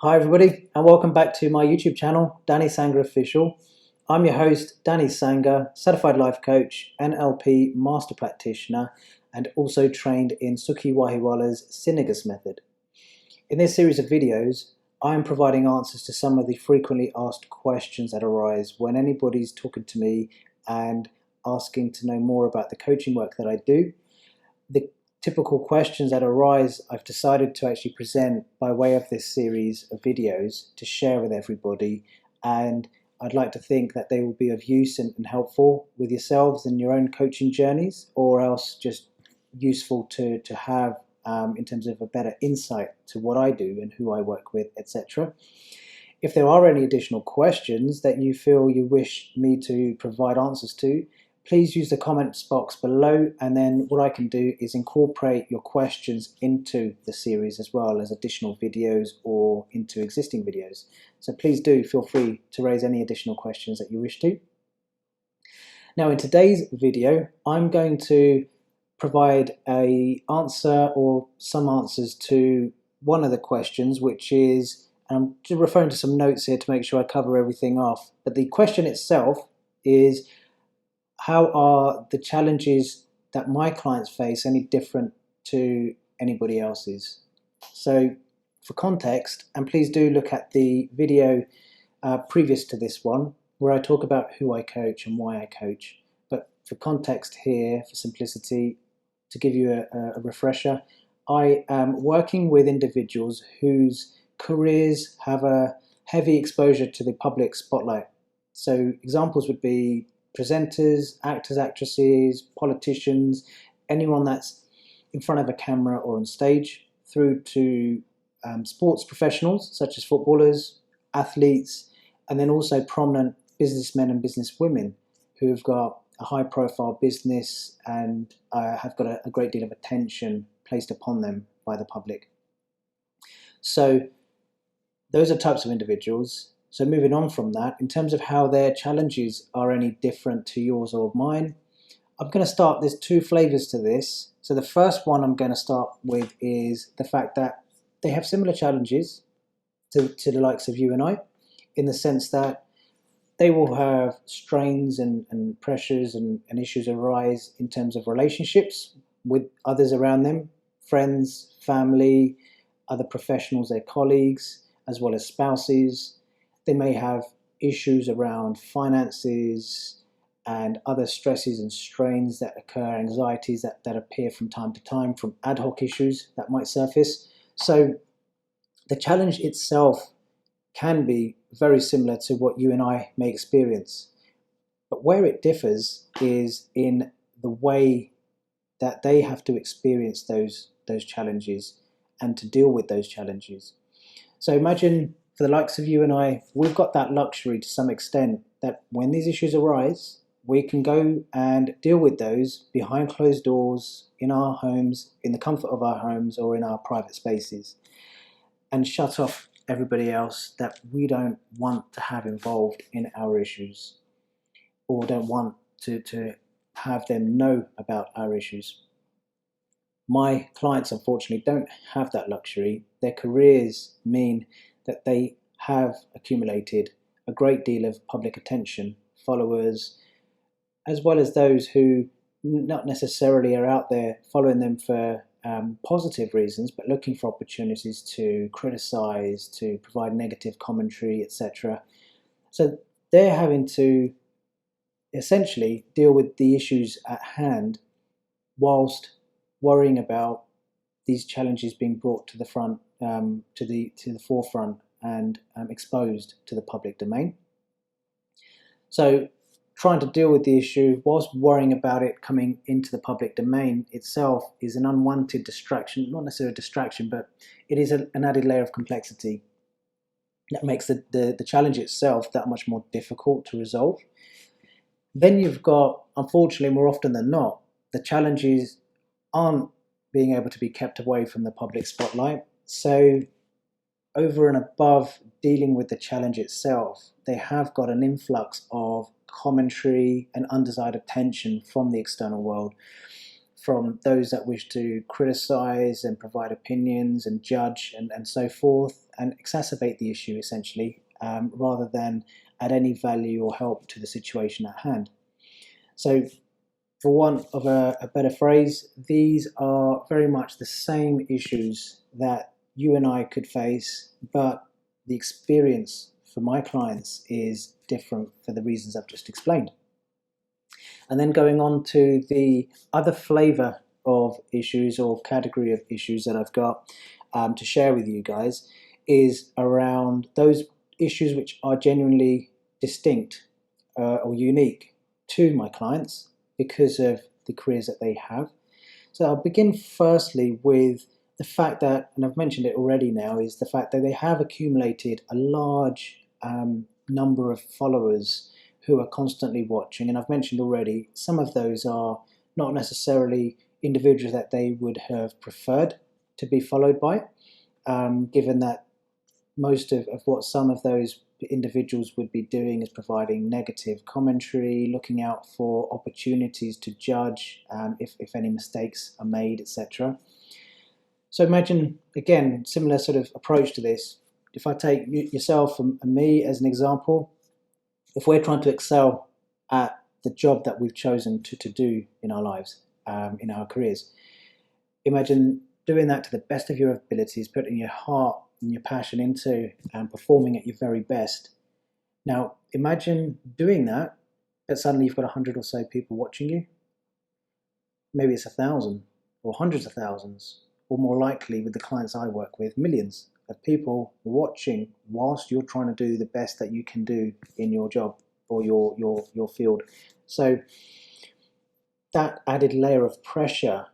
Hi everybody and welcome back to my YouTube channel, Danny Sanger Official. I'm your host, Danny Sanger, Certified Life Coach, NLP Master Practitioner, and also trained in Sukhi Wahiwala's Synegus Method. In this series of videos, I'm providing answers to some of the frequently asked questions that arise when anybody's talking to me and asking to know more about the coaching work that I do. The typical questions that arise, I've decided to actually present by way of this series of videos to share with everybody, and I'd like to think that they will be of use and helpful with yourselves in your own coaching journeys, or else just useful to have in terms of a better insight to what I do and who I work with, etc. If there are any additional questions that you feel you wish me to provide answers to, please use the comments box below, and then what I can do is incorporate your questions into the series as well as additional videos or into existing videos. So please do feel free to raise any additional questions that you wish to. Now in today's video, I'm going to provide an answer or some answers to one of the questions, which is, I'm just referring to some notes here to make sure I cover everything off, but the question itself is, how are the challenges that my clients face any different to anybody else's? So for context, and please do look at the video previous to this one, where I talk about who I coach and why I coach. But for context here, for simplicity, to give you a refresher, I am working with individuals whose careers have a heavy exposure to the public spotlight. So examples would be presenters, actors, actresses, politicians, anyone that's in front of a camera or on stage, through to sports professionals such as footballers, athletes, and then also prominent businessmen and businesswomen who have got a high profile business and have got a great deal of attention placed upon them by the public. So those are types of individuals. So moving on from that, in terms of how their challenges are any different to yours or mine, I'm going to start, there's two flavors to this. So the first one I'm going to start with is the fact that they have similar challenges to the likes of you and I, in the sense that they will have strains and pressures and issues arise in terms of relationships with others around them, friends, family, other professionals, their colleagues, as well as spouses. They may have issues around finances and other stresses and strains that occur, anxieties that appear from time to time from ad hoc issues that might surface. So the challenge itself can be very similar to what you and I may experience. But where it differs is in the way that they have to experience those challenges and to deal with those challenges. So imagine, for the likes of you and I, we've got that luxury to some extent that when these issues arise, we can go and deal with those behind closed doors, in our homes, in the comfort of our homes, or in our private spaces, and shut off everybody else that we don't want to have involved in our issues, or don't want to have them know about our issues. My clients, unfortunately, don't have that luxury. Their careers mean that they have accumulated a great deal of public attention, followers, as well as those who not necessarily are out there following them for positive reasons, but looking for opportunities to criticize, to provide negative commentary, etc. So they're having to essentially deal with the issues at hand whilst worrying about these challenges being brought to the front, to the forefront, and exposed to the public domain. So trying to deal with the issue whilst worrying about it coming into the public domain itself is an unwanted distraction, not necessarily a distraction, but it is an added layer of complexity that makes the challenge itself that much more difficult to resolve. Then you've got, unfortunately, more often than not, the challenges aren't being able to be kept away from the public spotlight. So over and above dealing with the challenge itself, they have got an influx of commentary and undesired attention from the external world. from those that wish to criticize and provide opinions and judge and so forth, and exacerbate the issue essentially, rather than add any value or help to the situation at hand. So, for want of a better phrase, these are very much the same issues that you and I could face, but the experience for my clients is different for the reasons I've just explained. And then going on to the other flavor of issues or category of issues that I've got to share with you guys is around those issues which are genuinely distinct or unique to my clients because of the careers that they have. So I'll begin firstly with the fact that, and I've mentioned it already now, is the fact that they have accumulated a large number of followers who are constantly watching. And I've mentioned already, some of those are not necessarily individuals that they would have preferred to be followed by, given that most of what some of those individuals would be doing is providing negative commentary, looking out for opportunities to judge if any mistakes are made, etc. So imagine, again, similar sort of approach to this. If I take yourself and me as an example, if we're trying to excel at the job that we've chosen to do in our lives, in our careers, imagine doing that to the best of your abilities, putting your heart and your passion into and performing at your very best. Now, imagine doing that, but suddenly you've got 100 or so people watching you. Maybe it's 1,000 or hundreds of thousands, or more likely with the clients I work with, millions of people watching whilst you're trying to do the best that you can do in your job or your field. So that added layer of pressure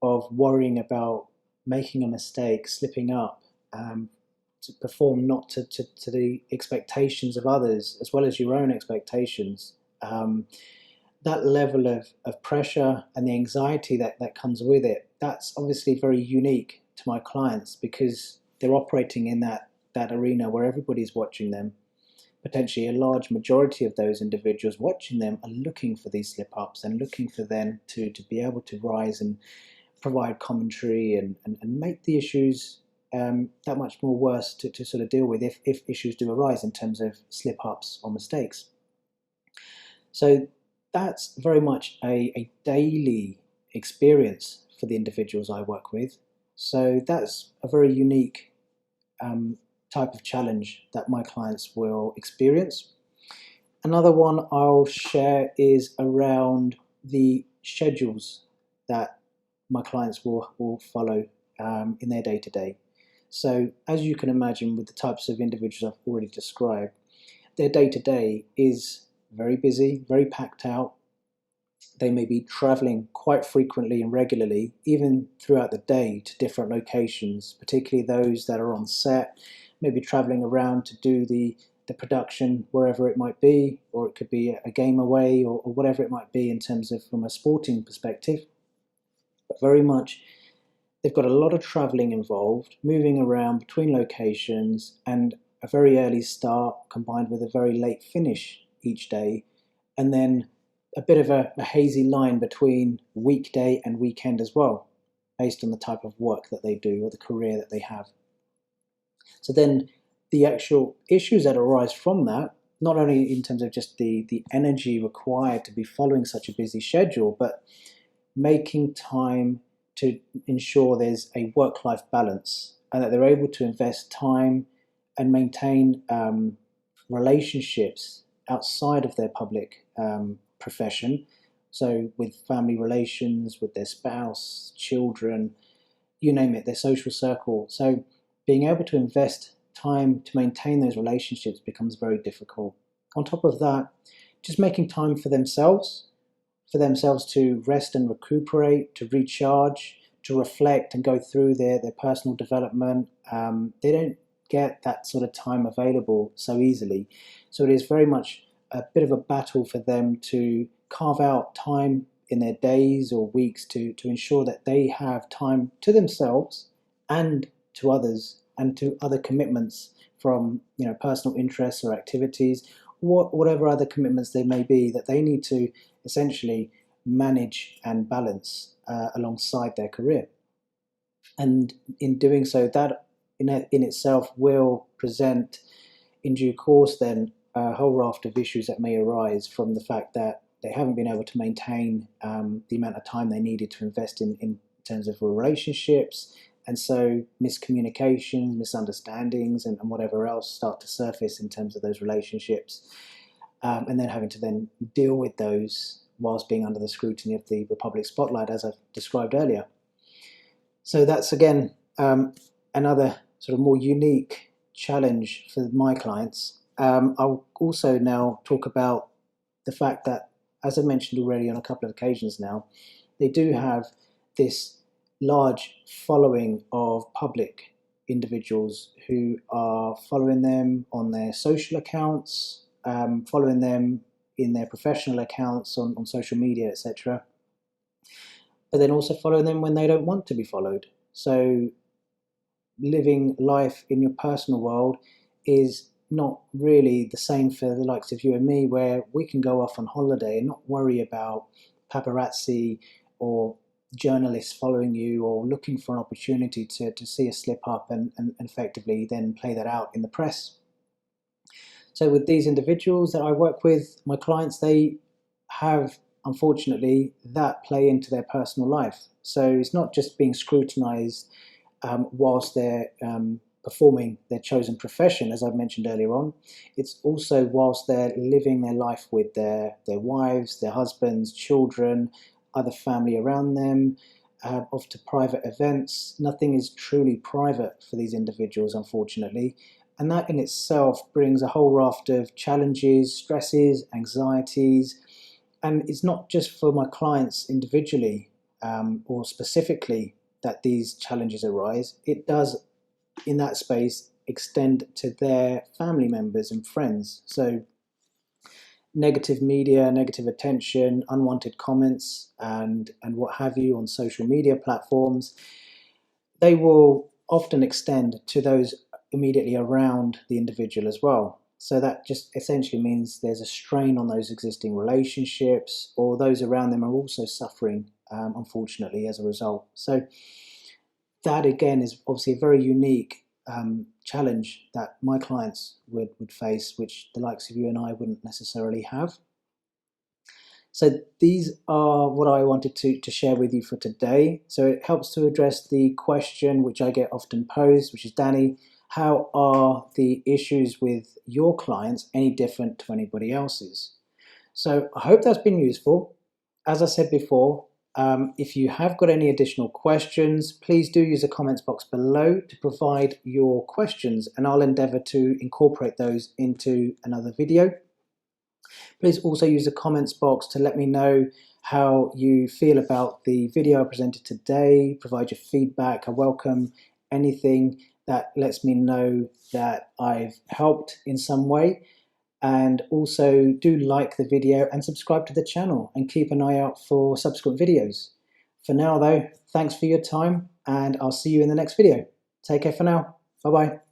of worrying about making a mistake, slipping up, to perform not to the expectations of others as well as your own expectations, that level of pressure and the anxiety that comes with it, that's obviously very unique to my clients because they're operating in that arena where everybody's watching them. Potentially a large majority of those individuals watching them are looking for these slip-ups and looking for them to be able to rise and provide commentary and make the issues that much more worse to sort of deal with if issues do arise in terms of slip-ups or mistakes. So that's very much a daily experience for the individuals I work with. So that's a very unique type of challenge that my clients will experience. Another one I'll share is around the schedules that my clients will follow in their day-to-day. So as you can imagine, with the types of individuals I've already described, their day-to-day is very busy, very packed out. They may be traveling quite frequently and regularly, even throughout the day, to different locations, particularly those that are on set, maybe traveling around to do the production wherever it might be, or it could be a game away or whatever it might be in terms of from a sporting perspective. But very much they've got a lot of traveling involved, moving around between locations, and a very early start combined with a very late finish each day, and then a bit of a hazy line between weekday and weekend as well, based on the type of work that they do or the career that they have. So then the actual issues that arise from that, not only in terms of just the energy required to be following such a busy schedule, but making time to ensure there's a work-life balance and that they're able to invest time and maintain relationships outside of their public profession. So with family relations, with their spouse, children, you name it, their social circle. So being able to invest time to maintain those relationships becomes very difficult. On top of that, just making time for themselves to rest and recuperate, to recharge, to reflect and go through their personal development. They don't get that sort of time available so easily. So it is very much a bit of a battle for them to carve out time in their days or weeks to ensure that they have time to themselves and to others and to other commitments from personal interests or activities, whatever other commitments they may be that they need to essentially manage and balance alongside their career. And in doing so, that in itself will present in due course then a whole raft of issues that may arise from the fact that they haven't been able to maintain the amount of time they needed to invest in terms of relationships. And so miscommunications, misunderstandings, and whatever else start to surface in terms of those relationships. And then having to then deal with those whilst being under the scrutiny of the public spotlight, as I've described earlier. So that's, again, another sort of more unique challenge for my clients. I'll also now talk about the fact that, as I mentioned already on a couple of occasions now, they do have this large following of public individuals who are following them on their social accounts, following them in their professional accounts on social media, etc. But then also following them when they don't want to be followed. So living life in your personal world is not really the same for the likes of you and me, where we can go off on holiday and not worry about paparazzi or journalists following you or looking for an opportunity to see a slip up and effectively then play that out in the press. So with these individuals that I work with, my clients, they have, unfortunately, that play into their personal life. So it's not just being scrutinized whilst they're performing their chosen profession, as I've mentioned earlier on. It's also whilst they're living their life with their wives, their husbands, children, other family around them, off to private events. Nothing is truly private for these individuals, unfortunately. And that in itself brings a whole raft of challenges, stresses, anxieties. And it's not just for my clients individually or specifically that these challenges arise. It does, in that space, extend to their family members and friends. So negative media, negative attention, unwanted comments, and what have you on social media platforms, they will often extend to those immediately around the individual as well. So that just essentially means there's a strain on those existing relationships, or those around them are also suffering, unfortunately, as a result. So that, again, is obviously a very unique challenge that my clients would face, which the likes of you and I wouldn't necessarily have. So these are what I wanted to share with you for today. So it helps to address the question which I get often posed, which is, Danny, how are the issues with your clients any different to anybody else's? So I hope that's been useful. As I said before, if you have got any additional questions, please do use the comments box below to provide your questions, and I'll endeavour to incorporate those into another video. Please also use the comments box to let me know how you feel about the video I presented today. Provide your feedback. I welcome anything that lets me know that I've helped in some way. And also do like the video and subscribe to the channel and keep an eye out for subsequent videos. For now though, thanks for your time, and I'll see you in the next video. Take care for now. Bye bye.